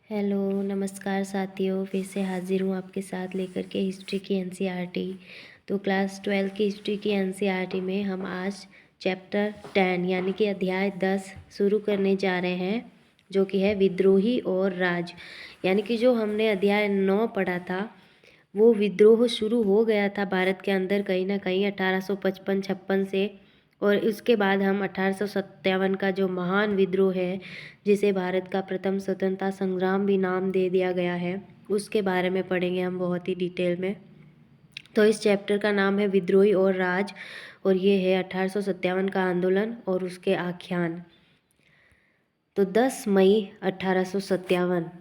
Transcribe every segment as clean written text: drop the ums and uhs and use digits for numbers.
Hello नमस्कार साथियों, फिर से हाजिर हूँ आपके साथ लेकर के हिस्ट्री की एनसीईआरटी। तो क्लास 12 की हिस्ट्री की एनसीईआरटी में हम आज चैप्टर 10 यानी कि अध्याय 10 शुरू करने जा रहे हैं, जो कि है विद्रोही और राज। यानी कि जो हमने अध्याय 9 पढ़ा था वो विद्रोह शुरू हो गया था भारत के अंदर कहीं ना कहीं 1855-56 से। और उसके बाद हम 1857 का जो महान विद्रोह है, जिसे भारत का प्रथम स्वतंत्रता संग्राम भी नाम दे दिया गया है, उसके बारे में पढ़ेंगे हम बहुत ही डिटेल में। तो इस चैप्टर का नाम है विद्रोही और राज, और ये है 1857 का आंदोलन और उसके आख्यान। तो 10 मई 1857,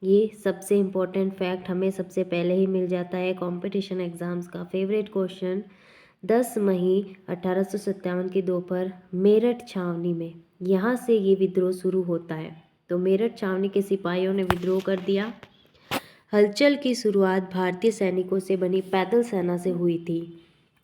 ये सबसे इम्पोर्टेंट फैक्ट हमें सबसे पहले ही मिल जाता है कंपटीशन एग्जाम्स का फेवरेट क्वेश्चन। 10 मई 1857 की दोपहर मेरठ छावनी में, यहाँ से ये विद्रोह शुरू होता है। तो मेरठ छावनी के सिपाहियों ने विद्रोह कर दिया। हलचल की शुरुआत भारतीय सैनिकों से बनी पैदल सेना से हुई थी,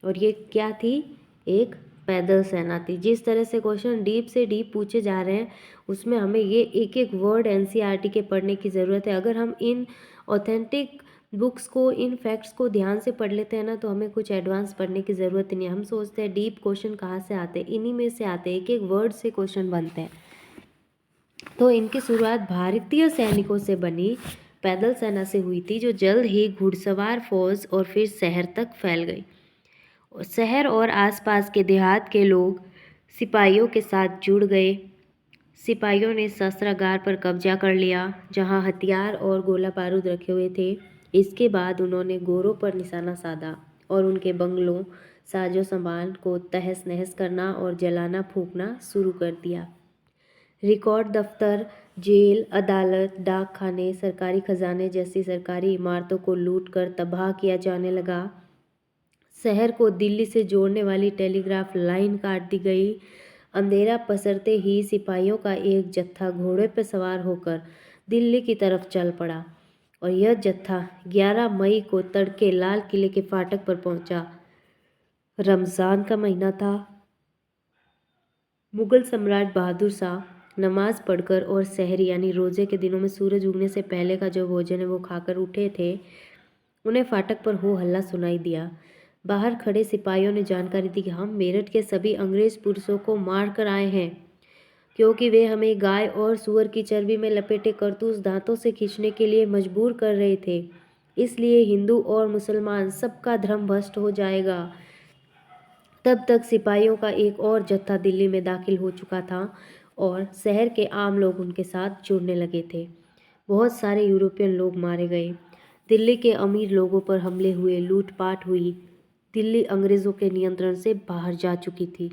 और ये क्या थी? एक पैदल सेना थी। जिस तरह से क्वेश्चन डीप से डीप पूछे जा रहे हैं, उसमें हमें ये एक एक वर्ड एनसीईआरटी के पढ़ने की ज़रूरत है। अगर हम इन ऑथेंटिक बुक्स को, इन फैक्ट्स को ध्यान से पढ़ लेते हैं ना, तो हमें कुछ एडवांस पढ़ने की ज़रूरत नहीं है। हम सोचते हैं डीप क्वेश्चन कहाँ से आते हैं, इन्हीं में से आते हैं, एक एक वर्ड से क्वेश्चन बनते हैं। तो इनकी शुरुआत भारतीय सैनिकों से बनी पैदल सेना से हुई थी, जो जल्द ही घुड़सवार फौज और फिर शहर तक फैल गई। शहर और आसपास के देहात के लोग सिपाहियों के साथ जुड़ गए। सिपाहियों ने शस्त्रागार पर कब्जा कर लिया, जहां हथियार और गोला बारूद रखे हुए थे। इसके बाद उन्होंने गोरों पर निशाना साधा और उनके बंगलों, साजो सामान को तहस नहस करना और जलाना फूंकना शुरू कर दिया। रिकॉर्ड दफ्तर, जेल, अदालत, डाक खाने, सरकारी खजाने जैसी सरकारी इमारतों को लूट कर तबाह किया जाने लगा। शहर को दिल्ली से जोड़ने वाली टेलीग्राफ लाइन काट दी गई। अंधेरा पसरते ही सिपाहियों का एक जत्था घोड़े पर सवार होकर दिल्ली की तरफ चल पड़ा, और यह जत्था 11 मई को तड़के लाल किले के फाटक पर पहुंचा। रमज़ान का महीना था। मुगल सम्राट बहादुर शाह नमाज पढ़कर और सहरी यानी रोज़े के दिनों में सूरज उगने से पहले का जो भोजन है वो खाकर उठे थे। उन्हें फाटक पर हो हल्ला सुनाई दिया। बाहर खड़े सिपाहियों ने जानकारी दी कि हम मेरठ के सभी अंग्रेज पुरुषों को मार कर आए हैं, क्योंकि वे हमें गाय और सुअर की चर्बी में लपेटे करतूस दांतों से खींचने के लिए मजबूर कर रहे थे। इसलिए हिंदू और मुसलमान सबका धर्म भ्रष्ट हो जाएगा। तब तक सिपाहियों का एक और जत्था दिल्ली में दाखिल हो चुका था और शहर के आम लोग उनके साथ जुड़ने लगे थे। बहुत सारे यूरोपियन लोग मारे गए। दिल्ली के अमीर लोगों पर हमले हुए, लूटपाट हुई। दिल्ली अंग्रेज़ों के नियंत्रण से बाहर जा चुकी थी।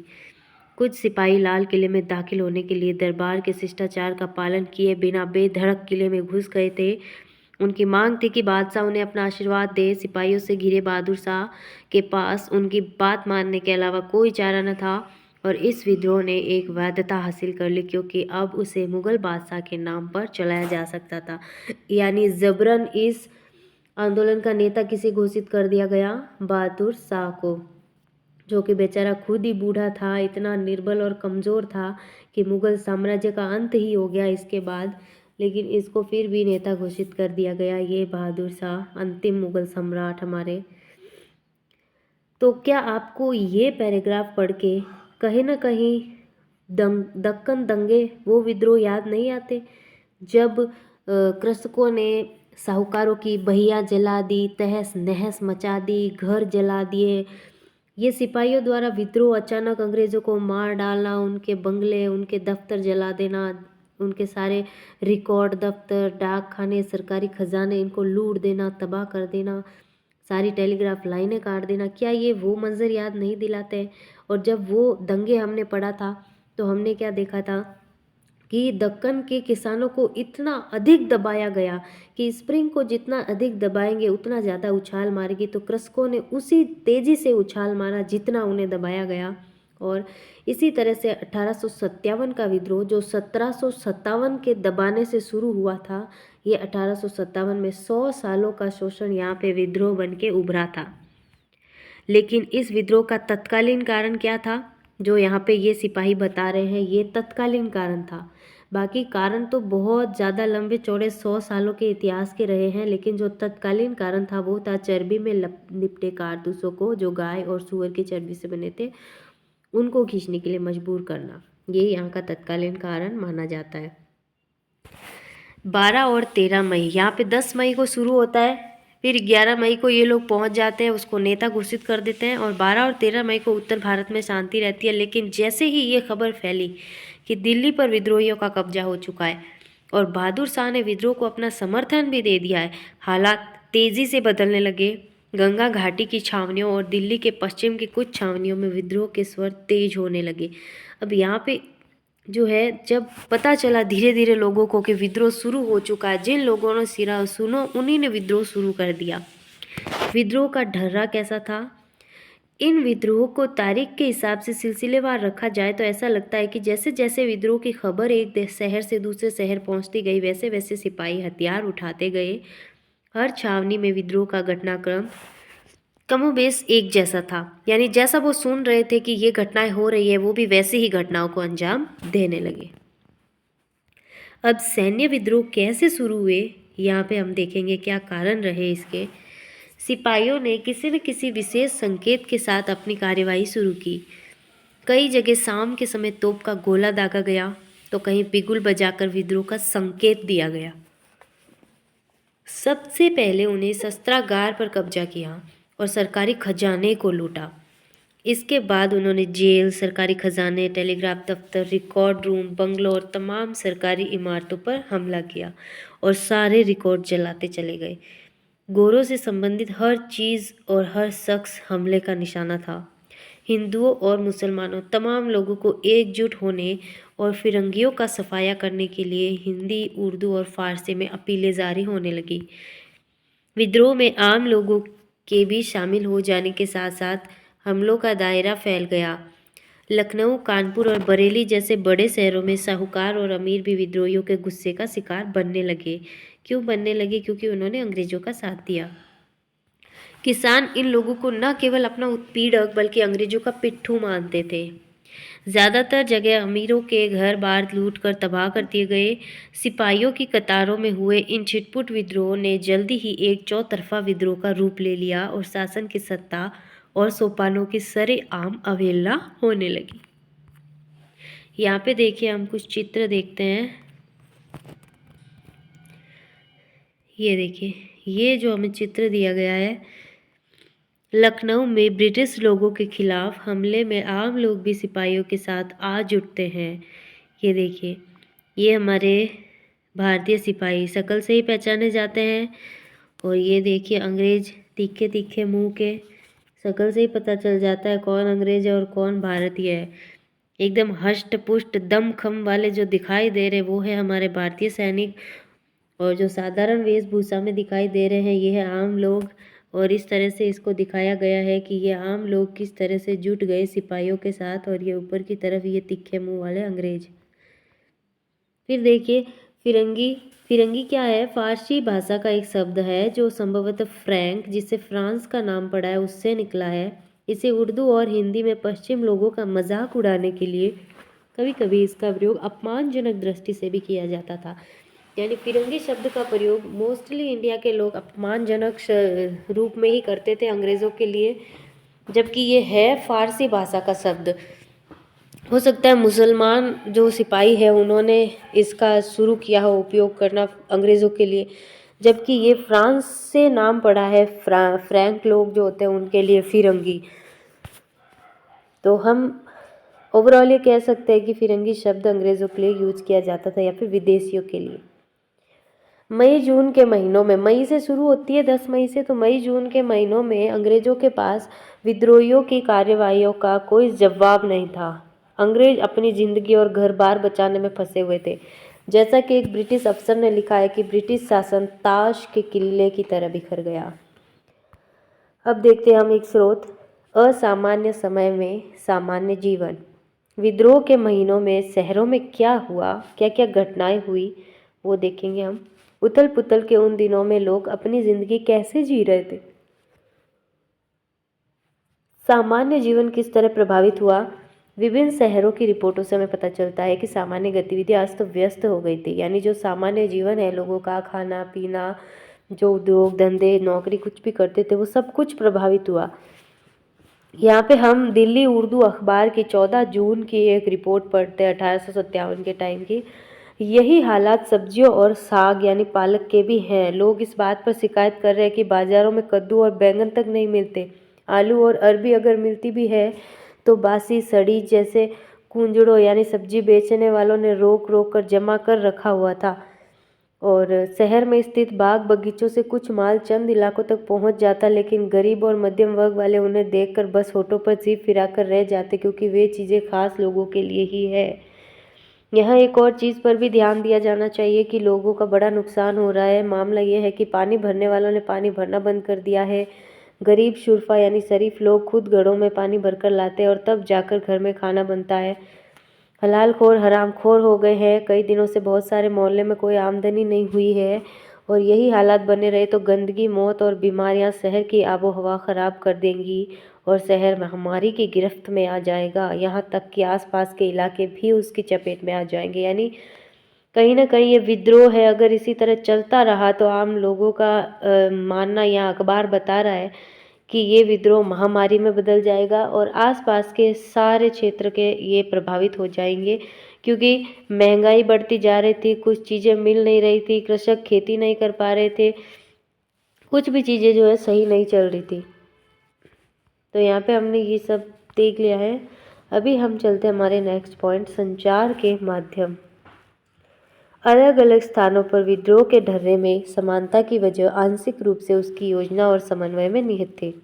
कुछ सिपाही लाल किले में दाखिल होने के लिए दरबार के शिष्टाचार का पालन किए बिना बेधड़क किले में घुस गए थे। उनकी मांग थी कि बादशाह उन्हें अपना आशीर्वाद दे। सिपाहियों से घिरे बहादुर शाह के पास उनकी बात मानने के अलावा कोई चारा न था, और इस विद्रोह ने एक वैधता हासिल कर ली, क्योंकि अब उसे मुगल बादशाह के नाम पर चलाया जा सकता था। यानी जबरन इस आंदोलन का नेता किसे घोषित कर दिया गया? बहादुर शाह को, जो कि बेचारा खुद ही बूढ़ा था, इतना निर्बल और कमज़ोर था कि मुगल साम्राज्य का अंत ही हो गया इसके बाद, लेकिन इसको फिर भी नेता घोषित कर दिया गया। ये बहादुर शाह अंतिम मुगल सम्राट हमारे। तो क्या आपको ये पैराग्राफ पढ़ के कहीं ना कहीं दक्कन दंगे, वो विद्रोह याद नहीं आते, जब कृषकों ने साहूकारों की बहिया जला दी, तहस नहस मचा दी, घर जला दिए। ये सिपाहियों द्वारा विद्रोह, अचानक अंग्रेज़ों को मार डालना, उनके बंगले, उनके दफ्तर जला देना, उनके सारे रिकॉर्ड दफ्तर, डाक खाने, सरकारी खजाने, इनको लूट देना, तबाह कर देना, सारी टेलीग्राफ लाइनें काट देना, क्या ये वो मंजर याद नहीं दिलाते हैं? और जब वो दंगे हमने पढ़ा था, तो हमने क्या देखा था कि दक्कन के किसानों को इतना अधिक दबाया गया कि स्प्रिंग को जितना अधिक दबाएंगे उतना ज़्यादा उछाल मारेगी। तो कृषकों ने उसी तेज़ी से उछाल मारा जितना उन्हें दबाया गया। और इसी तरह से 1857 का विद्रोह, जो 1757 के दबाने से शुरू हुआ था, ये 1857 में 100 सालों का शोषण यहाँ पे विद्रोह बन के उभरा था। लेकिन इस विद्रोह का तत्कालीन कारण क्या था? जो यहाँ पे ये सिपाही बता रहे हैं, ये तत्कालीन कारण था। बाकी कारण तो बहुत ज़्यादा लंबे चौड़े 100 सालों के इतिहास के रहे हैं, लेकिन जो तत्कालीन कारण था वो था चर्बी में लिपटे कारतूसों को, जो गाय और सूअर की चर्बी से बने थे, उनको खींचने के लिए मजबूर करना। ये यहाँ का तत्कालीन कारण माना जाता है। 12 और 13 मई, यहाँ पे 10 मई को शुरू होता है, फिर 11 मई को ये लोग पहुँच जाते हैं, उसको नेता घोषित कर देते हैं, और 12 और 13 मई को उत्तर भारत में शांति रहती है। लेकिन जैसे ही ये खबर फैली कि दिल्ली पर विद्रोहियों का कब्जा हो चुका है और बहादुर शाह ने विद्रोह को अपना समर्थन भी दे दिया है, हालात तेज़ी से बदलने लगे। गंगा घाटी की छावनियों और दिल्ली के पश्चिम की कुछ छावनियों में विद्रोह के स्वर तेज होने लगे। अब यहाँ पे जो है, जब पता चला धीरे धीरे लोगों को कि विद्रोह शुरू हो चुका है, जिन लोगों ने सिरा सुनो उन्हीं ने विद्रोह शुरू कर दिया। विद्रोह का ढर्रा कैसा था? इन विद्रोह को तारीख के हिसाब से सिलसिलेवार रखा जाए तो ऐसा लगता है कि जैसे जैसे विद्रोह की खबर एक शहर से दूसरे शहर पहुंचती गई, वैसे वैसे सिपाही हथियार उठाते गए। हर छावनी में विद्रोह का घटनाक्रम कमोबेश एक जैसा था, यानी जैसा वो सुन रहे थे कि ये घटनाएं हो रही है, वो भी वैसे ही घटनाओं को अंजाम देने लगे। अब सैन्य विद्रोह कैसे शुरू हुए, यहाँ पे हम देखेंगे क्या कारण रहे इसके। सिपाहियों ने किसी न किसी विशेष संकेत के साथ अपनी कार्यवाही शुरू की। कई जगह शाम के समय तोप का गोला दागा गया, तो कहीं बिगुल बजाकर विद्रोह का संकेत दिया गया। सबसे पहले उन्हें शस्त्रागार पर कब्जा किया और सरकारी खजाने को लूटा। इसके बाद उन्होंने जेल, सरकारी खजाने, टेलीग्राफ दफ्तर, रिकॉर्ड रूम, बंगलों और तमाम सरकारी इमारतों पर हमला किया और सारे रिकॉर्ड जलाते चले गए। गोरों से संबंधित हर चीज़ और हर शख्स हमले का निशाना था। हिंदुओं और मुसलमानों तमाम लोगों को एकजुट होने और फिरंगियों का सफाया करने के लिए हिंदी, उर्दू और फारसी में अपीलें जारी होने लगी। विद्रोह में आम लोगों के भी शामिल हो जाने के साथ साथ हमलों का दायरा फैल गया। लखनऊ, कानपुर और बरेली जैसे बड़े शहरों में साहूकार और अमीर भी विद्रोहियों के गुस्से का शिकार बनने लगे। क्यों बनने लगे? क्योंकि उन्होंने अंग्रेजों का साथ दिया। किसान इन लोगों को न केवल अपना उत्पीड़क बल्कि अंग्रेजों का पिट्ठू मानते थे। ज़्यादातर जगह अमीरों के घर बार लूट कर तबाह कर दिए गए। सिपाहियों की कतारों में हुए इन छिटपुट विद्रोह ने जल्दी ही एक चौतरफा विद्रोह का रूप ले लिया और शासन की सत्ता और सोपानों की सरेआम अवहेलना होने लगी। यहाँ पे देखिए, हम कुछ चित्र देखते हैं। ये देखिए, ये जो हमें चित्र दिया गया है, लखनऊ में ब्रिटिश लोगों के खिलाफ हमले में आम लोग भी सिपाहियों के साथ आ जुटते हैं। ये देखिए, ये हमारे भारतीय सिपाही शक्ल से ही पहचाने जाते हैं। और ये देखिए, अंग्रेज तीखे तीखे मुंह के, शक्ल से ही पता चल जाता है कौन अंग्रेज है और कौन भारतीय है। एकदम हष्ट पुष्ट दमखम वाले जो दिखाई दे रहे वो है हमारे भारतीय सैनिक, और जो साधारण वेशभूषा में दिखाई दे रहे हैं ये है आम लोग। और इस तरह से इसको दिखाया गया है कि ये आम लोग किस तरह से जुट गए सिपाहियों के साथ, और ये ऊपर की तरफ ये तिखे मुंह वाले अंग्रेज। फिर देखिए, फिरंगी। फिरंगी क्या है? फारसी भाषा का एक शब्द है जो संभवतः फ्रैंक, जिससे फ्रांस का नाम पड़ा है, उससे निकला है। इसे उर्दू और हिंदी में पश्चिम लोगों का मजाक उड़ाने के लिए कभी कभी इसका प्रयोग अपमानजनक दृष्टि से भी किया जाता था। यानी फिरंगी शब्द का प्रयोग मोस्टली इंडिया के लोग अपमानजनक रूप में ही करते थे अंग्रेज़ों के लिए, जबकि ये है फारसी भाषा का शब्द। हो सकता है मुसलमान जो सिपाही है उन्होंने इसका शुरू किया हो उपयोग करना अंग्रेज़ों के लिए, जबकि ये फ्रांस से नाम पड़ा है। फ्रैंक लोग जो होते हैं उनके लिए फिरंगी। तो हम ओवरऑल ये कह सकते हैं कि फिरंगी शब्द अंग्रेज़ों के लिए यूज किया जाता था या फिर विदेशियों के लिए। मई जून के महीनों में, मई से शुरू होती है 10 मई से, तो मई जून के महीनों में अंग्रेज़ों के पास विद्रोहियों की कार्यवाहियों का कोई जवाब नहीं था। अंग्रेज अपनी ज़िंदगी और घर बार बचाने में फंसे हुए थे। जैसा कि एक ब्रिटिश अफसर ने लिखा है कि ब्रिटिश शासन ताश के किले की तरह बिखर गया। अब देखते हैं हम एक स्रोत, असामान्य समय में सामान्य जीवन। विद्रोह के महीनों में शहरों में क्या हुआ, क्या क्या घटनाएं हुई, वो देखेंगे हम। उथल पुथल के उन दिनों में लोग अपनी जिंदगी कैसे जी रहे थे, सामान्य जीवन किस तरह प्रभावित हुआ। विभिन्न शहरों की रिपोर्टों से हमें पता चलता है कि सामान्य गतिविधियां अस्त व्यस्त हो गई थी, यानी जो सामान्य जीवन है लोगों का, खाना पीना, जो उद्योग धंधे नौकरी कुछ भी करते थे वो सब कुछ प्रभावित हुआ। यहाँ पे हम दिल्ली उर्दू अखबार की 14 जून की एक रिपोर्ट पढ़ते हैं 1857 के टाइम की। यही हालात सब्जियों और साग यानी पालक के भी हैं। लोग इस बात पर शिकायत कर रहे हैं कि बाज़ारों में कद्दू और बैंगन तक नहीं मिलते। आलू और अरबी अगर मिलती भी है तो बासी सड़ी जैसे कुंजड़ों यानी सब्जी बेचने वालों ने रोक रोक कर जमा कर रखा हुआ था। और शहर में स्थित बाग बगीचों से कुछ माल चंद इलाकों तक पहुंच जाता, लेकिन गरीब और मध्यम वर्ग वाले उन्हें देखकर बस होठों पर जीभ फिराकर रह जाते, क्योंकि वे चीज़ें खास लोगों के लिए ही है। यहाँ एक और चीज़ पर भी ध्यान दिया जाना चाहिए कि लोगों का बड़ा नुकसान हो रहा है। मामला ये है कि पानी भरने वालों ने पानी भरना बंद कर दिया है। गरीब शुरफा यानी शरीफ लोग खुद घड़ों में पानी भरकर लाते हैं और तब जाकर घर में खाना बनता है। हलालखोर हरामखोर हो गए हैं। कई दिनों से बहुत सारे मोहल्ले में कोई आमदनी नहीं हुई है और यही हालात बने रहे तो गंदगी, मौत और बीमारियां शहर की आबो हवा खराब कर देंगी और शहर महामारी की गिरफ्त में आ जाएगा। यहाँ तक कि आसपास के इलाके भी उसकी चपेट में आ जाएंगे। यानी कहीं ना कहीं ये विद्रोह है, अगर इसी तरह चलता रहा तो आम लोगों का मानना, यहाँ अखबार बता रहा है कि ये विद्रोह महामारी में बदल जाएगा और आसपास के सारे क्षेत्र के ये प्रभावित हो जाएंगे, क्योंकि महंगाई बढ़ती जा रही थी, कुछ चीज़ें मिल नहीं रही थी, कृषक खेती नहीं कर पा रहे थे, कुछ भी चीज़ें जो है सही नहीं चल रही थी। तो यहाँ पे हमने ये सब देख लिया है। अभी हम चलते हैं हमारे नेक्स्ट पॉइंट, संचार के माध्यम। अलग अलग स्थानों पर विद्रोह के ढर्रे में समानता की वजह आंशिक रूप से उसकी योजना और समन्वय में निहित थी,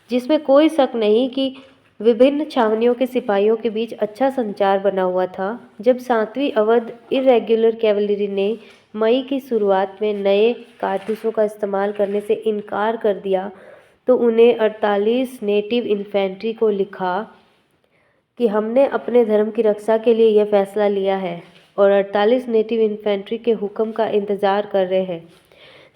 जिसमें कोई शक नहीं कि विभिन्न छावनियों के सिपाहियों के बीच अच्छा संचार बना हुआ था। जब 7वीं अवध इरेगुलर कैवलरी ने मई की शुरुआत में नए कारतूसों का इस्तेमाल करने से इनकार कर दिया तो उन्हें 48 नेटिव इन्फेंट्री को लिखा कि हमने अपने धर्म की रक्षा के लिए यह फैसला लिया है और 48 नेटिव इन्फेंट्री के हुक्म का इंतज़ार कर रहे हैं।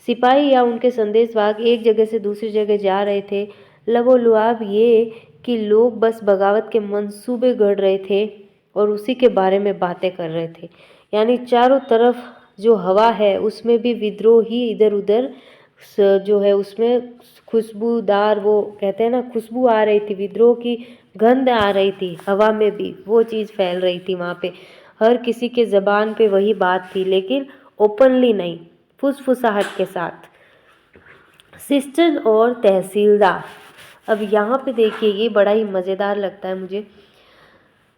सिपाही या उनके संदेशवाहक एक जगह से दूसरी जगह जा रहे थे। लबोलुआब ये कि लोग बस बगावत के मंसूबे गढ़ रहे थे और उसी के बारे में बातें कर रहे थे। यानी चारों तरफ जो हवा है उसमें भी विद्रोह ही इधर उधर जो है उसमें खुशबूदार, वो कहते हैं ना, खुशबू आ रही थी, विद्रोह की गंध आ रही थी हवा में भी, वो चीज़ फैल रही थी वहाँ पे। हर किसी के ज़बान पे वही बात थी, लेकिन ओपनली नहीं, फुसफुसाहट के साथ। सिस्टन और तहसीलदार। अब यहाँ पे देखिए ये बड़ा ही मज़ेदार लगता है मुझे।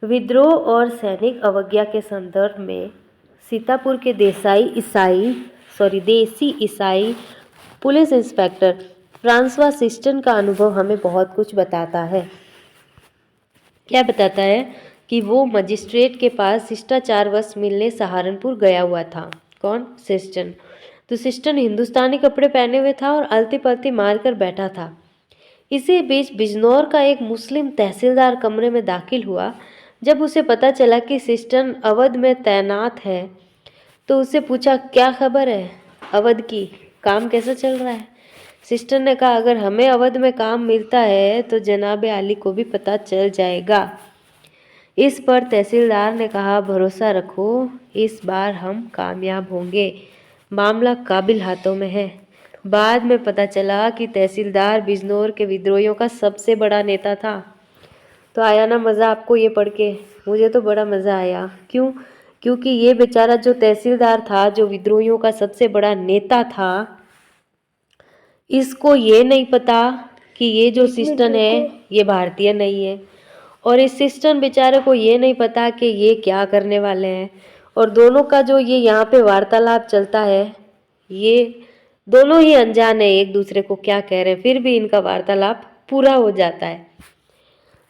विद्रोह और सैनिक अवज्ञा के संदर्भ में सीतापुर के देसी ईसाई पुलिस इंस्पेक्टर फ्रांसवा सिस्टन का अनुभव हमें बहुत कुछ बताता है। क्या बताता है कि वो मजिस्ट्रेट के पास शिष्टाचारवश मिलने सहारनपुर गया हुआ था। कौन? सिस्टन। तो सिस्टन हिंदुस्तानी कपड़े पहने हुए था और अलती पलती मारकर बैठा था। इसी बीच बिजनौर का एक मुस्लिम तहसीलदार कमरे में दाखिल हुआ। जब उसे पता चला कि सिस्टन अवध में तैनात है तो उससे पूछा, क्या खबर है अवध की, काम कैसा चल रहा है? सिस्टर ने कहा, अगर हमें अवध में काम मिलता है तो जनाब आली को भी पता चल जाएगा। इस पर तहसीलदार ने कहा, भरोसा रखो, इस बार हम कामयाब होंगे, मामला काबिल हाथों में है। बाद में पता चला कि तहसीलदार बिजनौर के विद्रोहियों का सबसे बड़ा नेता था। तो आया ना मज़ा आपको ये पढ़ के? मुझे तो बड़ा मज़ा आया। क्यों? क्योंकि ये बेचारा जो तहसीलदार था, जो विद्रोहियों का सबसे बड़ा नेता था, इसको ये नहीं पता कि ये जो सिस्टन है ये भारतीय नहीं है, और इस सिस्टन बेचारे को ये नहीं पता कि ये क्या करने वाले हैं। और दोनों का जो ये यहाँ पे वार्तालाप चलता है, ये दोनों ही अनजान है एक दूसरे को क्या कह रहे हैं, फिर भी इनका वार्तालाप पूरा हो जाता है।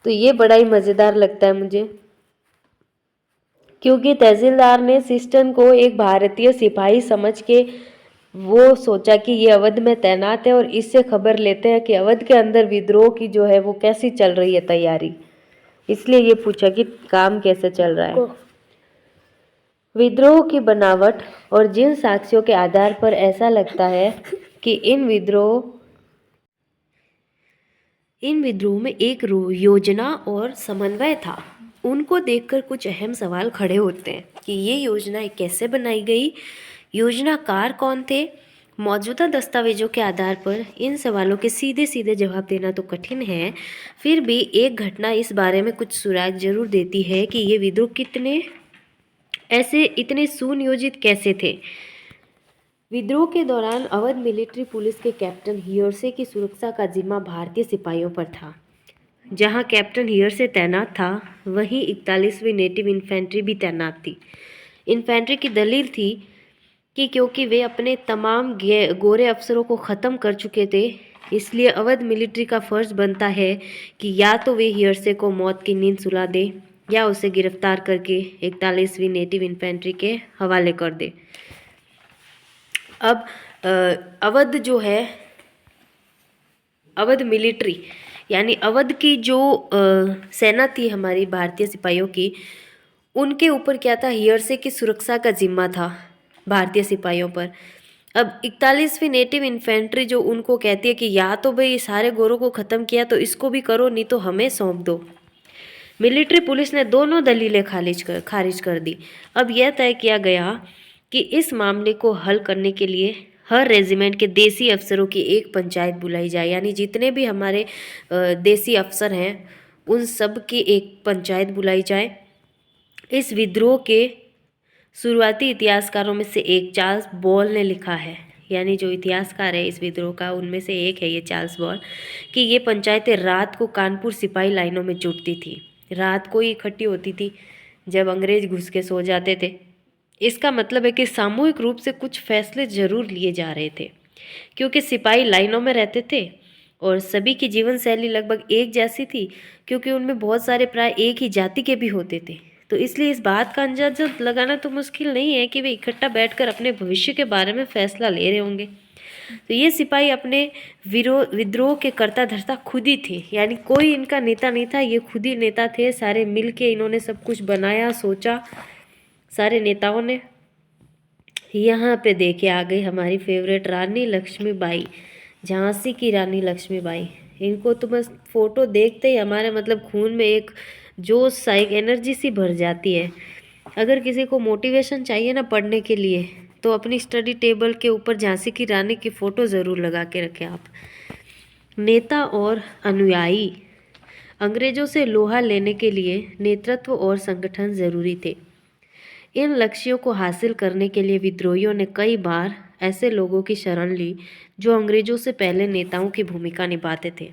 तो ये बड़ा ही मज़ेदार लगता है मुझे, क्योंकि तहसीलदार ने सिस्टन को एक भारतीय सिपाही समझ के वो सोचा कि ये अवध में तैनात है और इससे खबर लेते हैं कि अवध के अंदर विद्रोह की जो है वो कैसी चल रही है तैयारी। इसलिए ये पूछा कि काम कैसे चल रहा है। विद्रोह की बनावट और जिन साक्ष्यों के आधार पर ऐसा लगता है कि इन विद्रोह में एक योजना और समन्वय था। उनको देखकर कुछ अहम सवाल खड़े होते हैं कि ये योजना कैसे बनाई गई, योजनाकार कौन थे। मौजूदा दस्तावेजों के आधार पर इन सवालों के सीधे सीधे जवाब देना तो कठिन है, फिर भी एक घटना इस बारे में कुछ सुराग जरूर देती है कि ये विद्रोह इतने सुनियोजित कैसे थे। विद्रोह के दौरान अवध मिलिट्री पुलिस के कैप्टन हियरसे की सुरक्षा का जिम्मा भारतीय सिपाहियों पर था। जहां कैप्टन हियरसे तैनात था, वहीं 41वीं नेटिव इन्फेंट्री भी तैनात थी। इन्फेंट्री की दलील थी कि क्योंकि वे अपने तमाम गोरे अफसरों को ख़त्म कर चुके थे, इसलिए अवध मिलिट्री का फ़र्ज़ बनता है कि या तो वे हियरसे को मौत की नींद सुला दे या उसे गिरफ्तार करके 41वीं नेटिव इन्फेंट्री के हवाले कर दे। अब अवध जो है, अवध मिलिट्री यानी अवध की जो सेना थी हमारी भारतीय सिपाहियों की, उनके ऊपर क्या था, हियरसे की सुरक्षा का जिम्मा था भारतीय सिपाहियों पर। अब 41वीं नेटिव इन्फेंट्री जो उनको कहती है कि या तो भाई सारे गोरों को ख़त्म किया तो इसको भी करो, नहीं तो हमें सौंप दो। मिलिट्री पुलिस ने दोनों दलीलें खारिज कर दी। अब यह तय किया गया कि इस मामले को हल करने के लिए हर रेजिमेंट के देसी अफसरों की एक पंचायत बुलाई जाए, यानी जितने भी हमारे देसी अफसर हैं उन सब की एक पंचायत बुलाई जाए। इस विद्रोह के शुरुआती इतिहासकारों में से एक चार्ल्स बॉल ने लिखा है, यानी जो इतिहासकार है इस विद्रोह का उनमें से एक है ये चार्ल्स बॉल, कि ये पंचायतें रात को कानपुर सिपाही लाइनों में जुटती थी, रात को ही इकट्ठी होती थी जब अंग्रेज घुस के सो जाते थे। इसका मतलब है कि सामूहिक रूप से कुछ फैसले जरूर लिए जा रहे थे, क्योंकि सिपाही लाइनों में रहते थे और सभी की जीवन शैली लगभग एक जैसी थी, क्योंकि उनमें बहुत सारे प्राय एक ही जाति के भी होते थे। तो इसलिए इस बात का अंदाजा लगाना तो मुश्किल नहीं है कि वे इकट्ठा बैठकर अपने भविष्य के बारे में फैसला ले रहे होंगे। तो ये सिपाही अपने विद्रोह के कर्ता धर्ता खुद ही थे, यानी कोई इनका नेता नहीं था, ये खुद ही नेता थे। सारे मिल के इन्होंने सब कुछ बनाया, सोचा सारे नेताओं ने। यहाँ पे देखे आ गई हमारी फेवरेट रानी लक्ष्मीबाई, झांसी की रानी लक्ष्मीबाई। इनको तो बस फोटो देखते ही हमारे मतलब खून में एक जोश सा, एक एनर्जी सी भर जाती है। अगर किसी को मोटिवेशन चाहिए ना पढ़ने के लिए, तो अपनी स्टडी टेबल के ऊपर झांसी की रानी की फ़ोटो ज़रूर लगा के रखें आप। नेता और अनुयायी। अंग्रेजों से लोहा लेने के लिए नेतृत्व और संगठन ज़रूरी थे। इन लक्ष्यों को हासिल करने के लिए विद्रोहियों ने कई बार ऐसे लोगों की शरण ली जो अंग्रेजों से पहले नेताओं की भूमिका निभाते थे।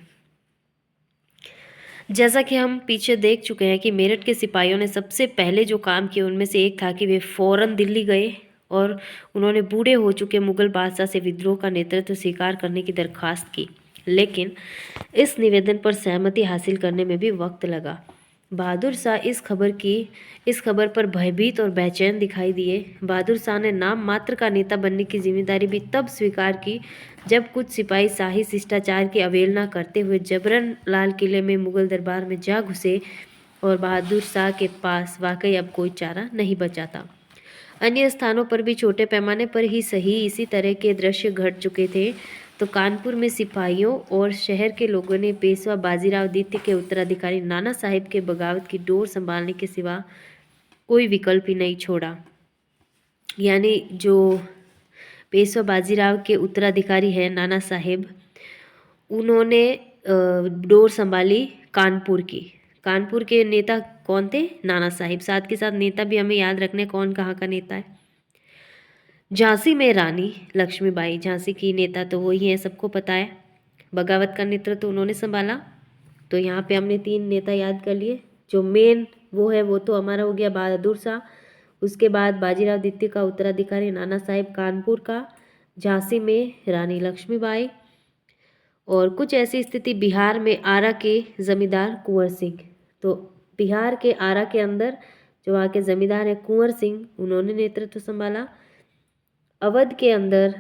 जैसा कि हम पीछे देख चुके हैं कि मेरठ के सिपाहियों ने सबसे पहले जो काम किया उनमें से एक था कि वे फौरन दिल्ली गए और उन्होंने बूढ़े हो चुके मुगल बादशाह से विद्रोह का नेतृत्व स्वीकार करने की दरख्वास्त की, लेकिन इस निवेदन पर सहमति हासिल करने में भी वक्त लगा। बहादुर शाह इस खबर पर भयभीत और बेचैन दिखाई दिए। बहादुर शाह ने नाम मात्र का नेता बनने की जिम्मेदारी भी तब स्वीकार की जब कुछ सिपाही शाही शिष्टाचार की अवहेलना करते हुए जबरन लाल किले में मुगल दरबार में जा घुसे और बहादुर शाह के पास वाकई अब कोई चारा नहीं बचा था। अन्य स्थानों पर भी छोटे पैमाने पर ही सही इसी तरह के दृश्य घट चुके थे। तो कानपुर में सिपाहियों और शहर के लोगों ने पेशवा बाजीराव द्वितीय के उत्तराधिकारी नाना साहिब के बगावत की डोर संभालने के सिवा कोई विकल्प ही नहीं छोड़ा। यानी जो पेशवा बाजीराव के उत्तराधिकारी हैं नाना साहिब, उन्होंने डोर संभाली कानपुर की। कानपुर के नेता कौन थे? नाना साहिब। साथ के साथ नेता भी हमें याद रखने कौन कहाँ का नेता है। झांसी में रानी लक्ष्मीबाई, झांसी की नेता तो वही है, सबको पता है। बगावत का नेतृत्व तो उन्होंने संभाला। तो यहाँ पे हमने 3 नेता याद कर लिए। जो मेन वो तो हमारा हो गया बहादुर शाह, उसके बाद बाजीराव द्वितीय का उत्तराधिकारी नाना साहिब कानपुर का, झांसी में रानी लक्ष्मीबाई, और कुछ ऐसी स्थिति बिहार में आरा के जमींदार कुंवर सिंह। तो बिहार के आरा के अंदर जो वहाँ के जमींदार हैं कुंवर सिंह, उन्होंने नेतृत्व संभाला। अवध के अंदर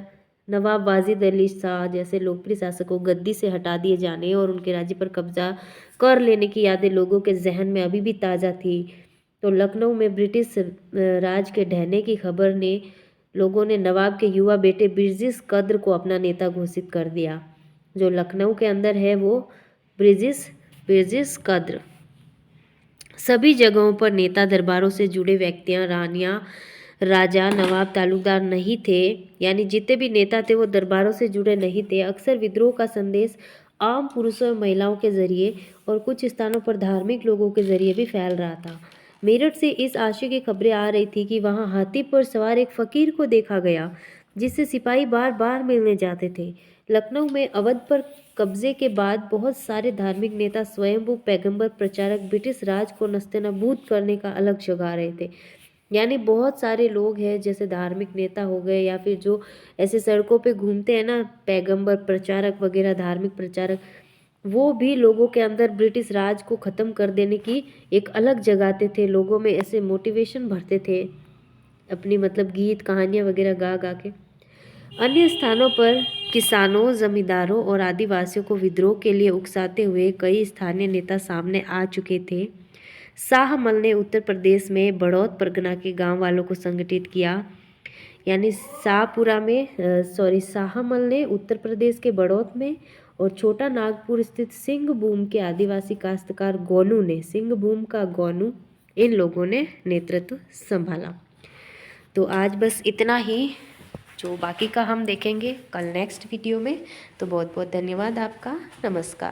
नवाब वाजिद अली शाह जैसे लोकप्रिय शासक को गद्दी से हटा दिए जाने और उनके राज्य पर कब्जा कर लेने की यादें लोगों के जहन में अभी भी ताज़ा थी। तो लखनऊ में ब्रिटिश राज के ढहने की खबर ने लोगों ने नवाब के युवा बेटे ब्रिजेश कद्र को अपना नेता घोषित कर दिया। जो लखनऊ के अंदर है वो ब्रिजेश कद्र। सभी जगहों पर नेता दरबारों से जुड़े व्यक्तियां, रानियां, राजा, नवाब, तालुकदार नहीं थे, यानी जितने भी नेता थे वो दरबारों से जुड़े नहीं थे। अक्सर विद्रोह का संदेश आम पुरुषों और महिलाओं के जरिए और कुछ स्थानों पर धार्मिक लोगों के जरिए भी फैल रहा था। मेरठ से इस आशय की खबरें आ रही थी कि वहां हाथी पर सवार एक फकीर को देखा गया, जिससे सिपाही बार बार मिलने जाते थे। लखनऊ में अवध पर कब्जे के बाद बहुत सारे धार्मिक नेता स्वयंभू पैगंबर प्रचारक ब्रिटिश राज को नस्तानाबूद करने का अलग जगा रहे थे। यानी बहुत सारे लोग हैं, जैसे धार्मिक नेता हो गए या फिर जो ऐसे सड़कों पे घूमते हैं ना, पैगंबर प्रचारक वगैरह, धार्मिक प्रचारक, वो भी लोगों के अंदर ब्रिटिश राज को ख़त्म कर देने की एक अलग जगाते थे। लोगों में ऐसे मोटिवेशन भरते थे, अपनी मतलब गीत कहानियाँ वगैरह गा गा के। अन्य स्थानों पर किसानों, जमींदारों और आदिवासियों को विद्रोह के लिए उकसाते हुए कई स्थानीय नेता सामने आ चुके थे। शाहमल ने उत्तर प्रदेश में बड़ौद परगना के गांव वालों को संगठित किया, यानी शाहमल ने उत्तर प्रदेश के बड़ौद में और छोटा नागपुर स्थित सिंहभूम के आदिवासी काश्तकार गोनू ने, सिंहभूम का गोनू, इन लोगों ने नेतृत्व संभाला। तो आज बस इतना ही, जो बाकी का हम देखेंगे कल नेक्स्ट वीडियो में। तो बहुत बहुत धन्यवाद आपका। नमस्कार।